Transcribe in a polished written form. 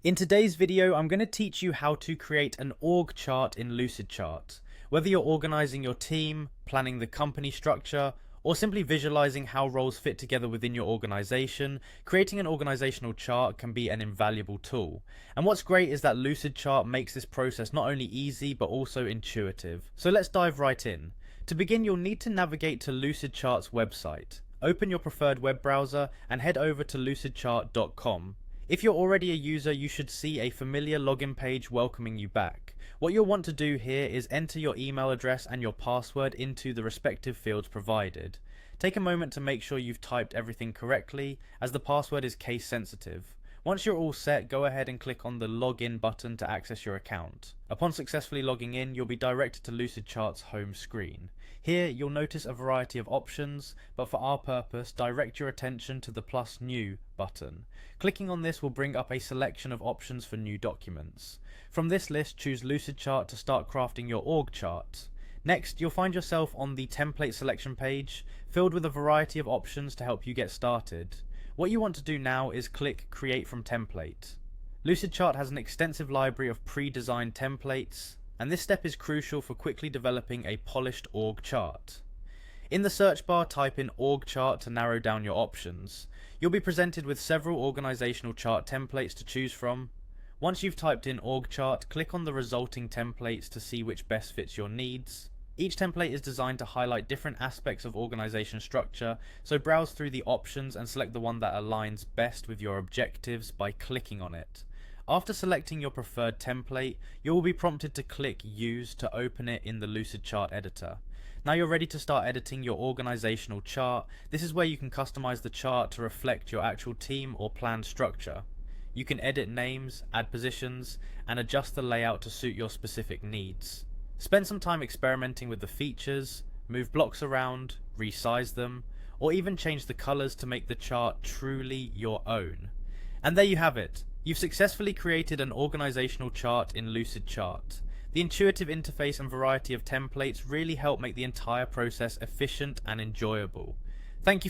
In today's video, I'm going to teach you how to create an org chart in Lucidchart. Whether you're organizing your team, planning the company structure, or simply visualizing how roles fit together within your organization, creating an organizational chart can be an invaluable tool. And what's great is that Lucidchart makes this process not only easy, but also intuitive. So let's dive right in. To begin, you'll need to navigate to Lucidchart's website. Open your preferred web browser and head over to lucidchart.com. If you're already a user, you should see a familiar login page welcoming you back. What you'll want to do here is enter your email address and your password into the respective fields provided. Take a moment to make sure you've typed everything correctly, as the password is case sensitive. Once you're all set, go ahead and click on the login button to access your account. Upon successfully logging in, you'll be directed to Lucidchart's home screen. Here, you'll notice a variety of options, but for our purpose, direct your attention to the plus new button. Clicking on this will bring up a selection of options for new documents. From this list, choose Lucidchart to start crafting your org chart. Next, you'll find yourself on the template selection page, filled with a variety of options to help you get started. What you want to do now is click Create from Template. Lucidchart has an extensive library of pre-designed templates, and this step is crucial for quickly developing a polished org chart. In the search bar, type in org chart to narrow down your options. You'll be presented with several organizational chart templates to choose from. Once you've typed in org chart, click on the resulting templates to see which best fits your needs. Each template is designed to highlight different aspects of organization structure, so browse through the options and select the one that aligns best with your objectives by clicking on it. After selecting your preferred template, you will be prompted to click Use to open it in the Lucidchart editor. Now you're ready to start editing your organizational chart. This is where you can customize the chart to reflect your actual team or planned structure. You can edit names, add positions, and adjust the layout to suit your specific needs. Spend some time experimenting with the features, move blocks around, resize them, or even change the colors to make the chart truly your own. And there you have it. You've successfully created an organizational chart in Lucidchart. The intuitive interface and variety of templates really help make the entire process efficient and enjoyable. Thank you